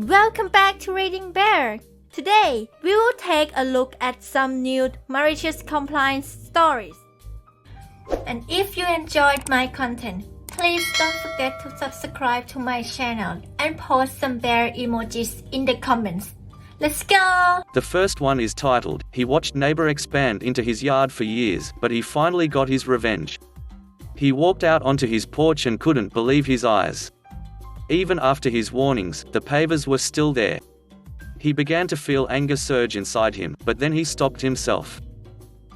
Welcome back to Reading Bear. Today, we will take a look at some new malicious compliance stories. And if you enjoyed my content, please don't forget to subscribe to my channel and post some bear emojis in the comments. Let's go! The first one is titled, "He watched neighbor expand into his yard for years, but he finally got his revenge." He walked out onto his porch and couldn't believe his eyes. Even after his warnings, the pavers were still there. He began to feel anger surge inside him, but then he stopped himself.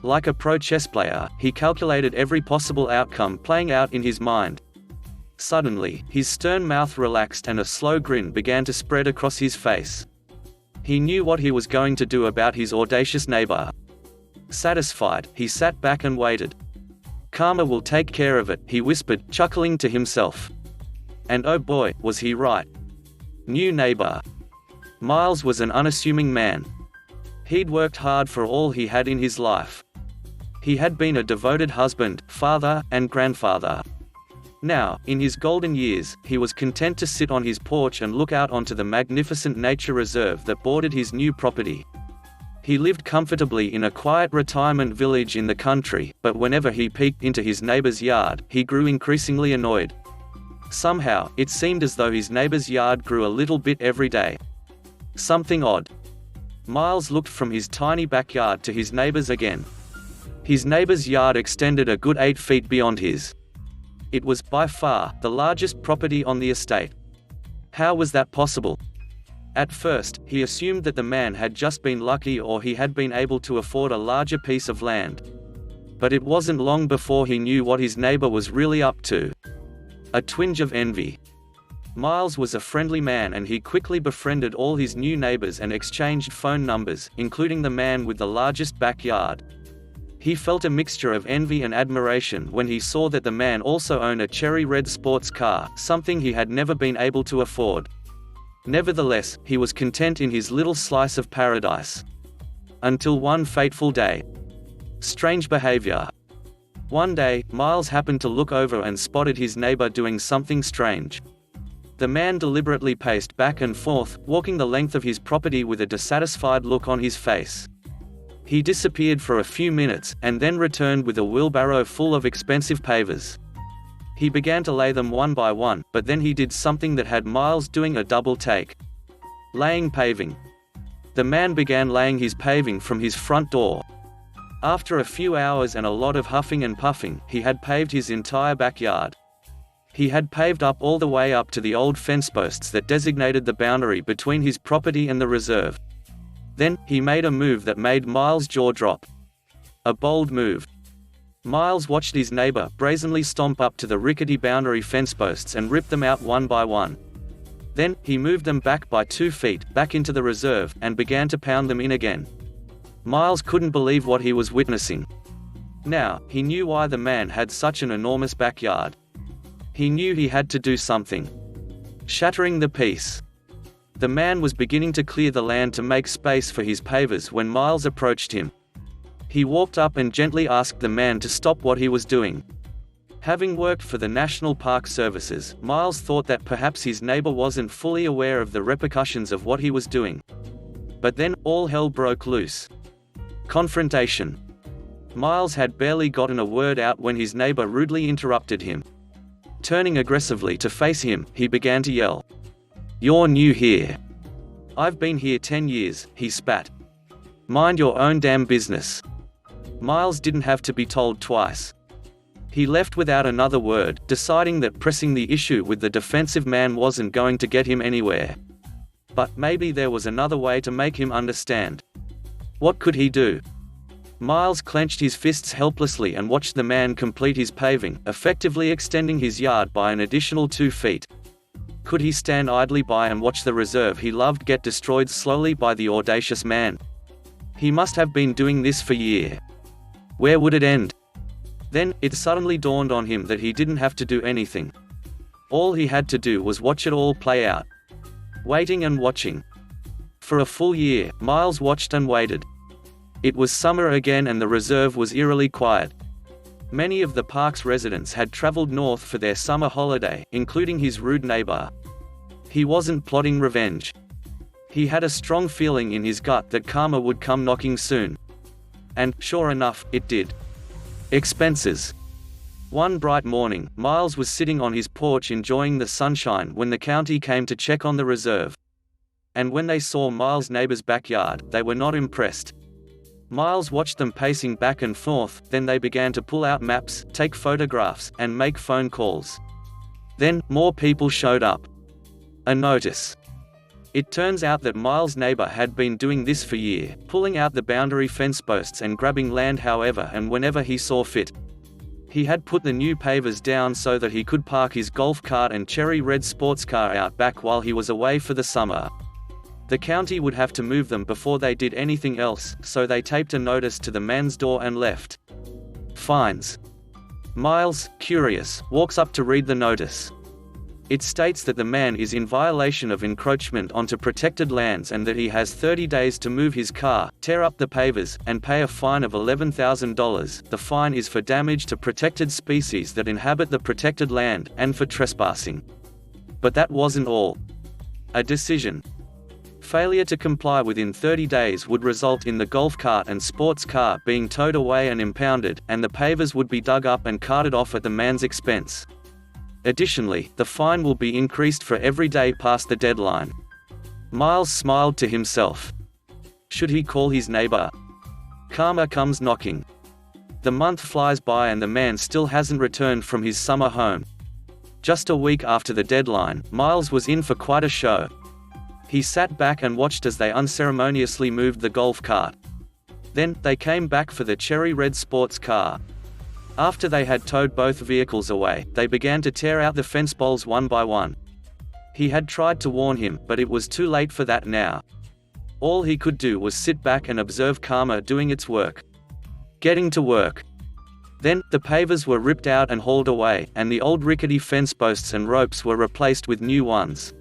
Like a pro chess player, he calculated every possible outcome playing out in his mind. Suddenly, his stern mouth relaxed and a slow grin began to spread across his face. He knew what he was going to do about his audacious neighbor. Satisfied, he sat back and waited. "Karma will take care of it," he whispered, chuckling to himself. And oh boy, was he right. New neighbor. Miles was an unassuming man. He'd worked hard for all he had in his life. He had been a devoted husband, father, and grandfather. Now, in his golden years, he was content to sit on his porch and look out onto the magnificent nature reserve that bordered his new property. He lived comfortably in a quiet retirement village in the country, but whenever he peeked into his neighbor's yard, he grew increasingly annoyed. Somehow, it seemed as though his neighbor's yard grew a little bit every day. Something odd. Miles looked from his tiny backyard to his neighbor's again. His neighbor's yard extended a good 8 feet beyond his. It was, by far, the largest property on the estate. How was that possible? At first, he assumed that the man had just been lucky or he had been able to afford a larger piece of land. But it wasn't long before he knew what his neighbor was really up to. A twinge of envy. Miles was a friendly man and he quickly befriended all his new neighbors and exchanged phone numbers, including the man with the largest backyard. He felt a mixture of envy and admiration when he saw that the man also owned a cherry red sports car, something he had never been able to afford. Nevertheless, he was content in his little slice of paradise. Until one fateful day. Strange behavior. One day, Miles happened to look over and spotted his neighbor doing something strange. The man deliberately paced back and forth, walking the length of his property with a dissatisfied look on his face. He disappeared for a few minutes, and then returned with a wheelbarrow full of expensive pavers. He began to lay them one by one, but then he did something that had Miles doing a double take. Laying paving. The man began laying his paving from his front door. After a few hours and a lot of huffing and puffing, he had paved his entire backyard. He had paved up all the way up to the old fence posts that designated the boundary between his property and the reserve. Then, he made a move that made Miles' jaw drop. A bold move. Miles watched his neighbor brazenly stomp up to the rickety boundary fence posts and rip them out one by one. Then, he moved them back by 2 feet, back into the reserve, and began to pound them in again. Miles couldn't believe what he was witnessing. Now, he knew why the man had such an enormous backyard. He knew he had to do something. Shattering the peace. The man was beginning to clear the land to make space for his pavers when Miles approached him. He walked up and gently asked the man to stop what he was doing. Having worked for the National Park Services, Miles thought that perhaps his neighbor wasn't fully aware of the repercussions of what he was doing. But then, all hell broke loose. Confrontation. Miles had barely gotten a word out when his neighbor rudely interrupted him. Turning aggressively to face him, he began to yell. "You're new here." "I've been here 10 years, he spat. "Mind your own damn business." Miles didn't have to be told twice. He left without another word, deciding that pressing the issue with the defensive man wasn't going to get him anywhere. But maybe there was another way to make him understand. What could he do? Miles clenched his fists helplessly and watched the man complete his paving, effectively extending his yard by an additional 2 feet. Could he stand idly by and watch the reserve he loved get destroyed slowly by the audacious man? He must have been doing this for years. Where would it end? Then, it suddenly dawned on him that he didn't have to do anything. All he had to do was watch it all play out. Waiting and watching. For a full year, Miles watched and waited. It was summer again and the reserve was eerily quiet. Many of the park's residents had traveled north for their summer holiday, including his rude neighbor. He wasn't plotting revenge. He had a strong feeling in his gut that karma would come knocking soon. And, sure enough, it did. Expenses. One bright morning, Miles was sitting on his porch enjoying the sunshine when the county came to check on the reserve. And when they saw Miles' neighbor's backyard, they were not impressed. Miles watched them pacing back and forth, then they began to pull out maps, take photographs, and make phone calls. Then, more people showed up. A notice. It turns out that Miles' neighbor had been doing this for years, pulling out the boundary fence posts and grabbing land however and whenever he saw fit. He had put the new pavers down so that he could park his golf cart and cherry red sports car out back while he was away for the summer. The county would have to move them before they did anything else, so they taped a notice to the man's door and left. Fines. Miles, curious, walks up to read the notice. It states that the man is in violation of encroachment onto protected lands and that he has 30 days to move his car, tear up the pavers, and pay a fine of $11,000. The fine is for damage to protected species that inhabit the protected land, and for trespassing. But that wasn't all. A decision. Failure to comply within 30 days would result in the golf cart and sports car being towed away and impounded, and the pavers would be dug up and carted off at the man's expense. Additionally, the fine will be increased for every day past the deadline. Miles smiled to himself. Should he call his neighbor? Karma comes knocking. The month flies by and the man still hasn't returned from his summer home. Just a week after the deadline, Miles was in for quite a show. He sat back and watched as they unceremoniously moved the golf cart. Then, they came back for the cherry red sports car. After they had towed both vehicles away, they began to tear out the fence poles one by one. He had tried to warn him, but it was too late for that now. All he could do was sit back and observe karma doing its work. Getting to work. Then, the pavers were ripped out and hauled away, and the old rickety fence posts and ropes were replaced with new ones.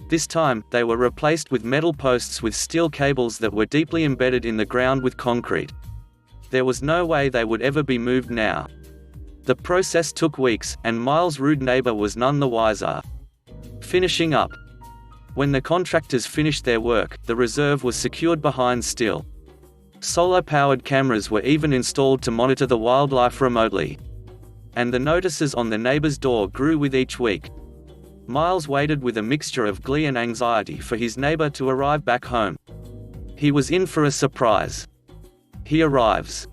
This time, they were replaced with metal posts with steel cables that were deeply embedded in the ground with concrete. There was no way they would ever be moved now. The process took weeks, and Miles' rude neighbor was none the wiser. Finishing up. When the contractors finished their work, the reserve was secured behind steel. Solar-powered cameras were even installed to monitor the wildlife remotely. And the notices on the neighbor's door grew with each week. Miles waited with a mixture of glee and anxiety for his neighbor to arrive back home. He was in for a surprise. He arrives.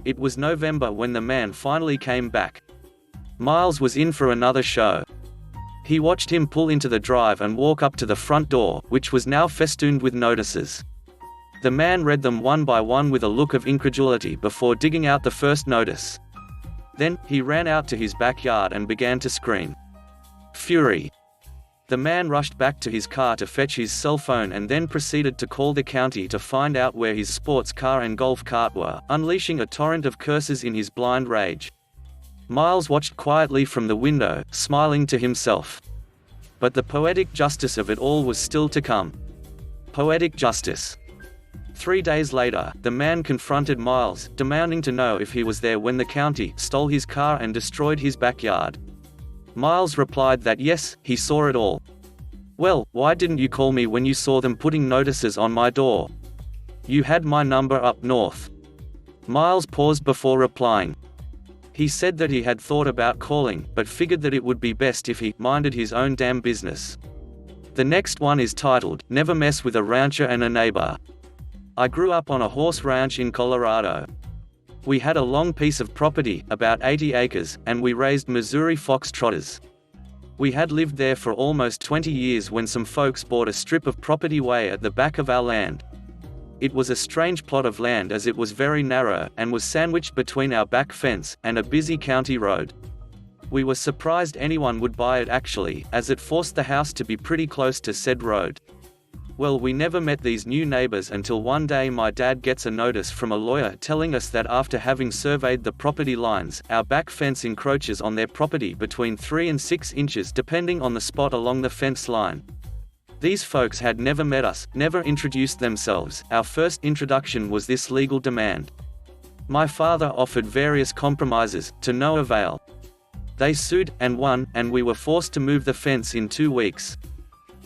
It was November when the man finally came back. Miles was in for another show. He watched him pull into the drive and walk up to the front door, which was now festooned with notices. The man read them one by one with a look of incredulity before digging out the first notice. Then, he ran out to his backyard and began to scream. Fury. The man rushed back to his car to fetch his cell phone and then proceeded to call the county to find out where his sports car and golf cart were, unleashing a torrent of curses in his blind rage. Miles watched quietly from the window, smiling to himself. But the poetic justice of it all was still to come. Poetic justice. 3 days later, the man confronted Miles, demanding to know if he was there when the county stole his car and destroyed his backyard. Miles replied that yes, he saw it all. Well, why didn't you call me when you saw them putting notices on my door? You had my number up north. Miles paused before replying. He said that he had thought about calling, but figured that it would be best if he minded his own damn business. The next one is titled, Never Mess with a Rancher and a Neighbor. I grew up on a horse ranch in Colorado. We had a long piece of property, about 80 acres, and we raised Missouri fox trotters. We had lived there for almost 20 years when some folks bought a strip of property way at the back of our land. It was a strange plot of land as it was very narrow, and was sandwiched between our back fence and a busy county road. We were surprised anyone would buy it actually, as it forced the house to be pretty close to said road. Well, we never met these new neighbors until one day my dad gets a notice from a lawyer telling us that after having surveyed the property lines, our back fence encroaches on their property between 3 and 6 inches depending on the spot along the fence line. These folks had never met us, never introduced themselves. Our first introduction was this legal demand. My father offered various compromises, to no avail. They sued, and won, and we were forced to move the fence in 2 weeks.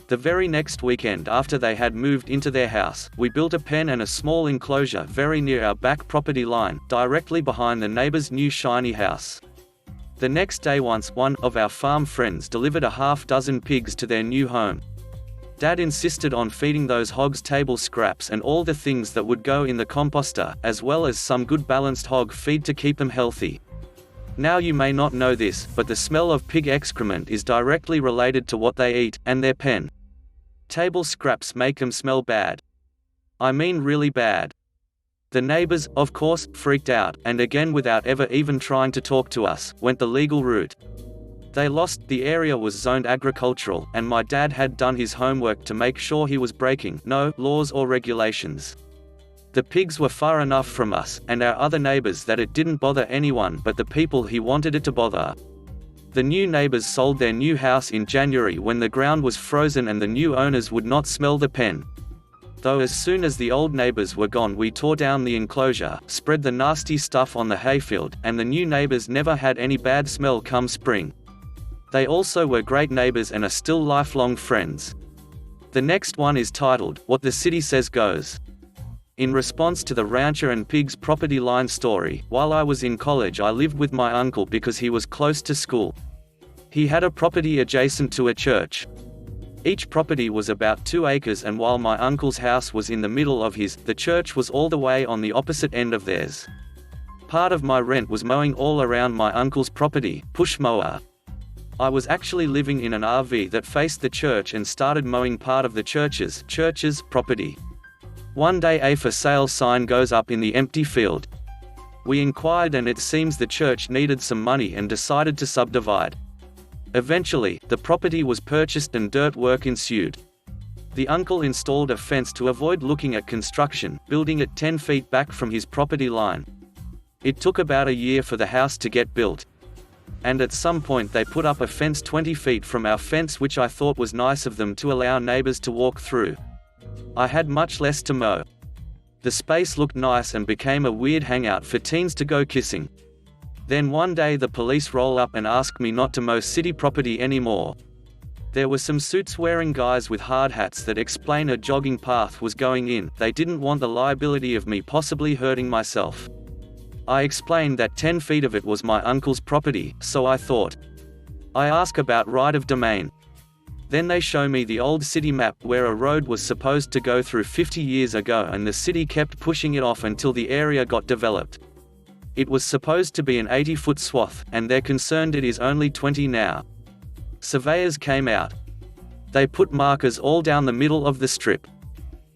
The very next weekend after they had moved into their house, we built a pen and a small enclosure very near our back property line, directly behind the neighbor's new shiny house. The next day one of our farm friends delivered a half-dozen pigs to their new home. Dad insisted on feeding those hogs table scraps and all the things that would go in the composter, as well as some good balanced hog feed to keep them healthy. Now you may not know this, but the smell of pig excrement is directly related to what they eat, and their pen. Table scraps make them smell bad. I mean really bad. The neighbors, of course, freaked out, and again without ever even trying to talk to us, went the legal route. The area was zoned agricultural, and my dad had done his homework to make sure he was breaking no laws or regulations. The pigs were far enough from us, and our other neighbors, that it didn't bother anyone but the people he wanted it to bother. The new neighbors sold their new house in January when the ground was frozen and the new owners would not smell the pen. Though as soon as the old neighbors were gone, we tore down the enclosure, spread the nasty stuff on the hayfield, and the new neighbors never had any bad smell come spring. They also were great neighbors and are still lifelong friends. The next one is titled, What the City Says Goes. In response to the rancher and pigs property line story, while I was in college I lived with my uncle because he was close to school. He had a property adjacent to a church. Each property was about 2 acres, and while my uncle's house was in the middle of his, the church was all the way on the opposite end of theirs. Part of my rent was mowing all around my uncle's property, push mower. I was actually living in an RV that faced the church and started mowing part of the church's property. One day a for sale sign goes up in the empty field. We inquired, and it seems the church needed some money and decided to subdivide. Eventually, the property was purchased and dirt work ensued. The uncle installed a fence to avoid looking at construction, building it 10 feet back from his property line. It took about a year for the house to get built. And at some point they put up a fence 20 feet from our fence, which I thought was nice of them to allow neighbors to walk through. I had much less to mow. The space looked nice and became a weird hangout for teens to go kissing. Then one day the police roll up and ask me not to mow city property anymore. There were some suits-wearing guys with hard hats that explain a jogging path was going in. They didn't want the liability of me possibly hurting myself. I explained that 10 feet of it was my uncle's property, so I thought. I ask about right of domain. Then they show me the old city map where a road was supposed to go through 50 years ago, and the city kept pushing it off until the area got developed. It was supposed to be an 80-foot swath, and they're concerned it is only 20 now. Surveyors came out. They put markers all down the middle of the strip.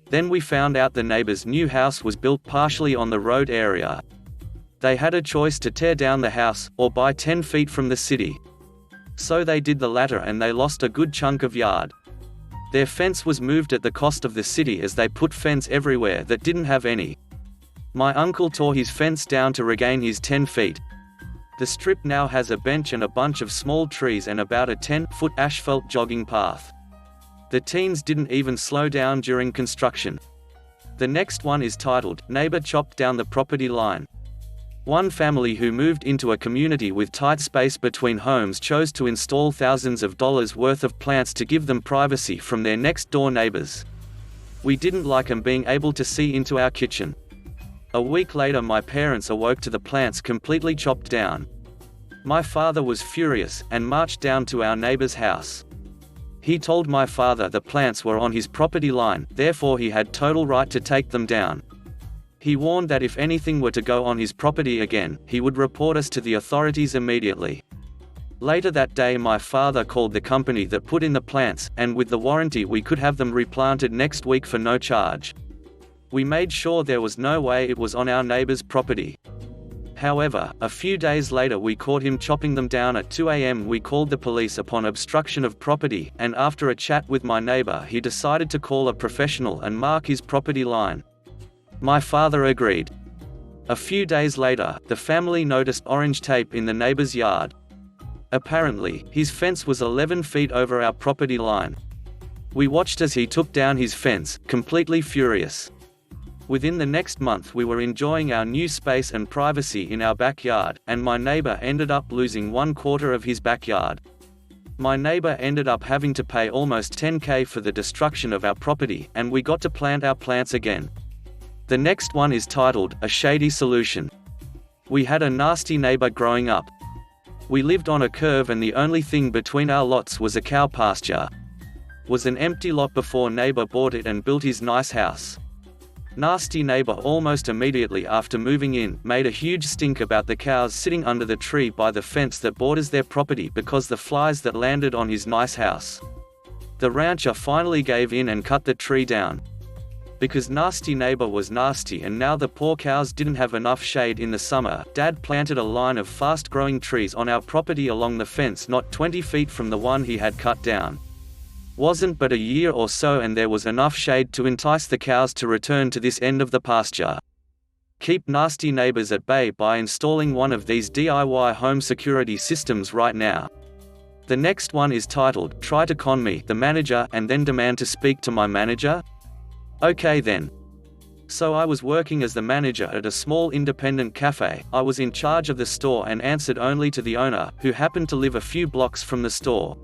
Then we found out the neighbor's new house was built partially on the road area. They had a choice to tear down the house, or buy 10 feet from the city. So they did the latter, and they lost a good chunk of yard. Their fence was moved at the cost of the city, as they put fence everywhere that didn't have any. My uncle tore his fence down to regain his 10 feet. The strip now has a bench and a bunch of small trees and about a 10-foot asphalt jogging path. The teens didn't even slow down during construction. The next one is titled, Neighbor Chopped Down the Property Line. One family who moved into a community with tight space between homes chose to install thousands of dollars worth of plants to give them privacy from their next-door neighbors. We didn't like them being able to see into our kitchen. A week later my parents awoke to the plants completely chopped down. My father was furious, and marched down to our neighbor's house. He told my father the plants were on his property line, therefore he had total right to take them down. He warned that if anything were to go on his property again, he would report us to the authorities immediately. Later that day my father called the company that put in the plants, and with the warranty we could have them replanted next week for no charge. We made sure there was no way it was on our neighbor's property. However, a few days later we caught him chopping them down at 2 a.m. We called the police upon obstruction of property, and after a chat with my neighbor he decided to call a professional and mark his property line. My father agreed. A few days later, the family noticed orange tape in the neighbor's yard. Apparently, his fence was 11 feet over our property line. We watched as he took down his fence, completely furious. Within the next month we were enjoying our new space and privacy in our backyard, and my neighbor ended up losing 1/4 of his backyard. My neighbor ended up having to pay almost $10,000 for the destruction of our property, and we got to plant our plants again. The next one is titled, A Shady Solution. We had a nasty neighbor growing up. We lived on a curve and the only thing between our lots was a cow pasture. Was an empty lot before neighbor bought it and built his nice house. Nasty neighbor almost immediately after moving in made a huge stink about the cows sitting under the tree by the fence that borders their property because the flies that landed on his nice house. The rancher finally gave in and cut the tree down. Because nasty neighbor was nasty and now the poor cows didn't have enough shade in the summer, Dad planted a line of fast-growing trees on our property along the fence not 20 feet from the one he had cut down. Wasn't but a year or so and there was enough shade to entice the cows to return to this end of the pasture. Keep nasty neighbors at bay by installing one of these DIY home security systems right now. The next one is titled, Try to Con Me, the Manager, and Then Demand to Speak to My Manager? Okay then. So I was working as the manager at a small independent cafe. I was in charge of the store and answered only to the owner, who happened to live a few blocks from the store.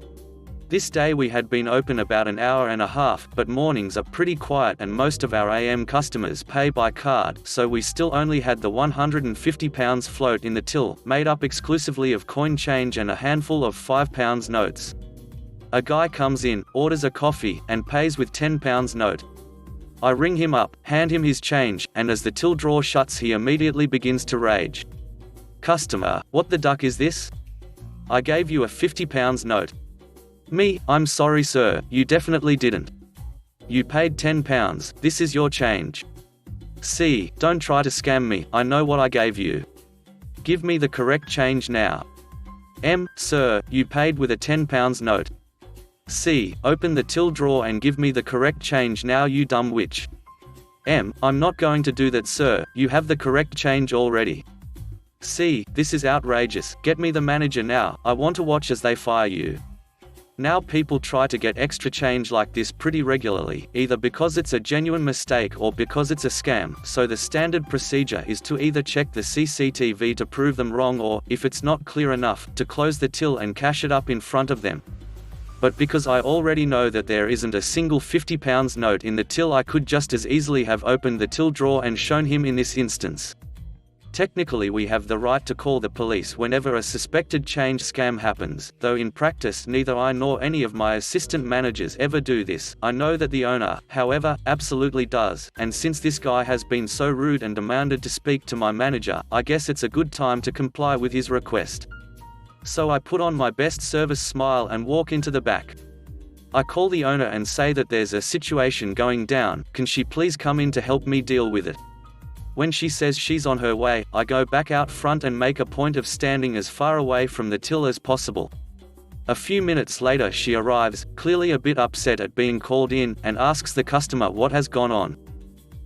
This day we had been open about an hour and a half, but mornings are pretty quiet and most of our AM customers pay by card, so we still only had the £150 float in the till, made up exclusively of coin change and a handful of £5 notes. A guy comes in, orders a coffee, and pays with £10 note. I ring him up, hand him his change, and as the till drawer shuts he immediately begins to rage. Customer, what the duck is this? I gave you a £50 note. Me, I'm sorry sir, you definitely didn't. You paid £10, this is your change. C, don't try to scam me, I know what I gave you. Give me the correct change now. M, sir, you paid with a £10 note. C, open the till drawer and give me the correct change now you dumb witch. M, I'm not going to do that sir, you have the correct change already. C, this is outrageous, get me the manager now, I want to watch as they fire you. Now people try to get extra change like this pretty regularly, either because it's a genuine mistake or because it's a scam, so the standard procedure is to either check the CCTV to prove them wrong or, if it's not clear enough, to close the till and cash it up in front of them. But because I already know that there isn't a single £50 note in the till, I could just as easily have opened the till drawer and shown him in this instance. Technically we have the right to call the police whenever a suspected change scam happens, though in practice neither I nor any of my assistant managers ever do this. I know that the owner, however, absolutely does, and since this guy has been so rude and demanded to speak to my manager, I guess it's a good time to comply with his request. So I put on my best service smile and walk into the back. I call the owner and say that there's a situation going down, can she please come in to help me deal with it? When she says she's on her way, I go back out front and make a point of standing as far away from the till as possible. A few minutes later she arrives, clearly a bit upset at being called in, and asks the customer what has gone on.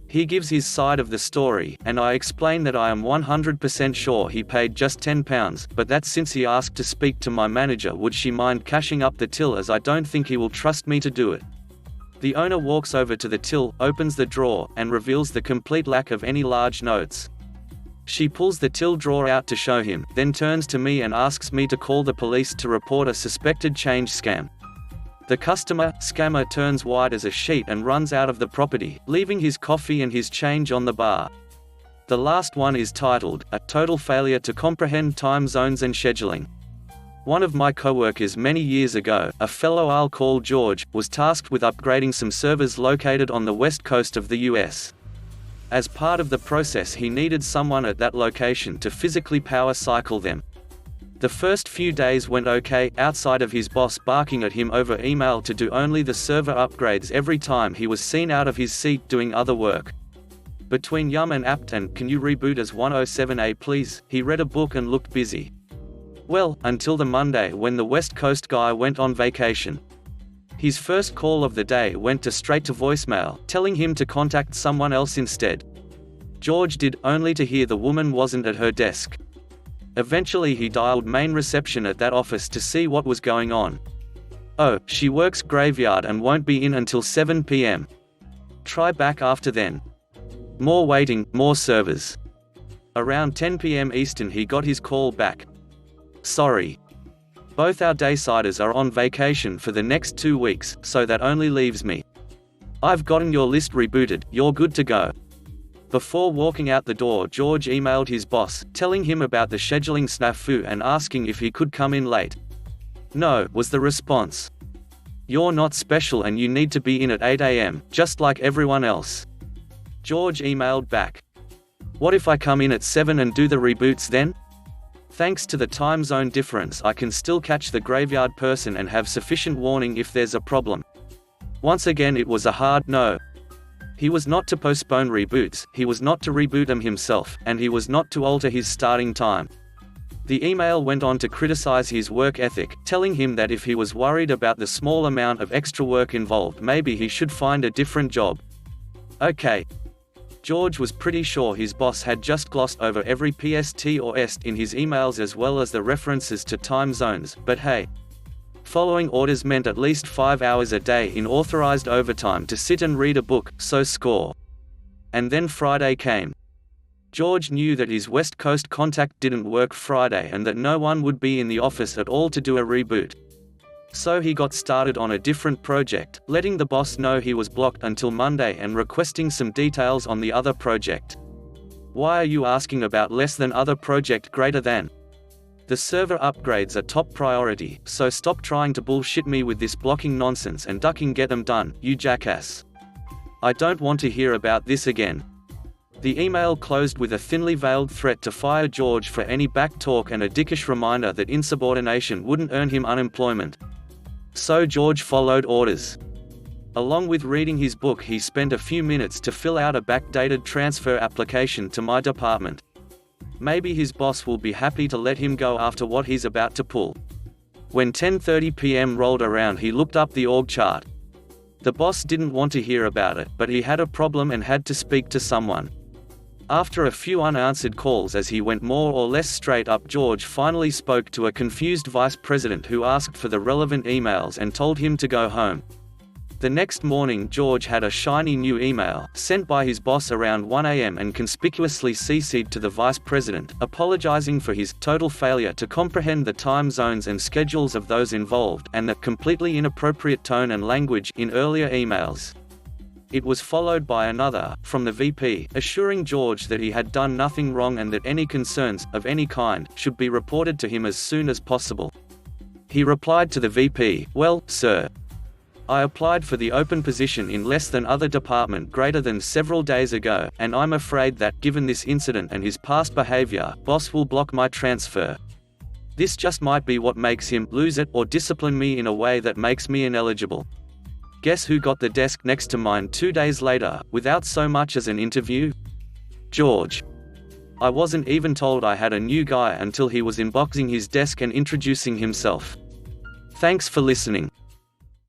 He gives his side of the story, and I explain that I am 100% sure he paid just £10, but that since he asked to speak to my manager, would she mind cashing up the till, as I don't think he will trust me to do it. The owner walks over to the till, opens the drawer, and reveals the complete lack of any large notes. She pulls the till drawer out to show him, then turns to me and asks me to call the police to report a suspected change scam. The scammer turns white as a sheet and runs out of the property, leaving his coffee and his change on the bar. The last one is titled, A Total Failure to Comprehend Time Zones and Scheduling. One of my coworkers many years ago, a fellow I'll call George, was tasked with upgrading some servers located on the west coast of the US. As part of the process he needed someone at that location to physically power cycle them. The first few days went okay, outside of his boss barking at him over email to do only the server upgrades every time he was seen out of his seat doing other work. Between yum and apt and can you reboot as 107A please, he read a book and looked busy. Well, until the Monday when the West Coast guy went on vacation. His first call of the day went straight to voicemail, telling him to contact someone else instead. George did, only to hear the woman wasn't at her desk. Eventually he dialed main reception at that office to see what was going on. Oh, she works graveyard and won't be in until 7 p.m. Try back after then. More waiting, more servers. Around 10 p.m. Eastern he got his call back. Sorry. Both our daysiders are on vacation for the next 2 weeks, so that only leaves me. I've gotten your list rebooted, you're good to go." Before walking out the door, George emailed his boss, telling him about the scheduling snafu and asking if he could come in late. "No," was the response. "You're not special and you need to be in at 8 a.m., just like everyone else." George emailed back, "What if I come in at 7 and do the reboots then? Thanks to the time zone difference, I can still catch the graveyard person and have sufficient warning if there's a problem." Once again it was a hard no. He was not to postpone reboots, he was not to reboot them himself, and he was not to alter his starting time. The email went on to criticize his work ethic, telling him that if he was worried about the small amount of extra work involved, maybe he should find a different job. Okay. George was pretty sure his boss had just glossed over every PST or EST in his emails as well as the references to time zones, but hey. Following orders meant at least 5 hours a day in authorized overtime to sit and read a book, so score. And then Friday came. George knew that his West Coast contact didn't work Friday and that no one would be in the office at all to do a reboot. So he got started on a different project, letting the boss know he was blocked until Monday and requesting some details on the other project. "Why are you asking about less than other project greater than? The server upgrades are top priority, so stop trying to bullshit me with this blocking nonsense and ducking get them done, you jackass. I don't want to hear about this again." The email closed with a thinly veiled threat to fire George for any back talk and a dickish reminder that insubordination wouldn't earn him unemployment. So George followed orders. Along with reading his book, he spent a few minutes to fill out a backdated transfer application to my department. Maybe his boss will be happy to let him go after what he's about to pull. When 10:30 p.m. rolled around, he looked up the org chart. The boss didn't want to hear about it, but he had a problem and had to speak to someone. After a few unanswered calls as he went more or less straight up, George finally spoke to a confused vice president who asked for the relevant emails and told him to go home. The next morning, George had a shiny new email, sent by his boss around 1 a.m. and conspicuously CC'd to the vice president, apologizing for his total failure to comprehend the time zones and schedules of those involved, and the completely inappropriate tone and language in earlier emails. It was followed by another, from the VP, assuring George that he had done nothing wrong and that any concerns, of any kind, should be reported to him as soon as possible. He replied to the VP, "Well, sir, I applied for the open position in less than other department greater than several days ago, and I'm afraid that, given this incident and his past behavior, boss will block my transfer. This just might be what makes him lose it or discipline me in a way that makes me ineligible." Guess who got the desk next to mine 2 days later, without so much as an interview? George. I wasn't even told I had a new guy until he was unboxing his desk and introducing himself. Thanks for listening.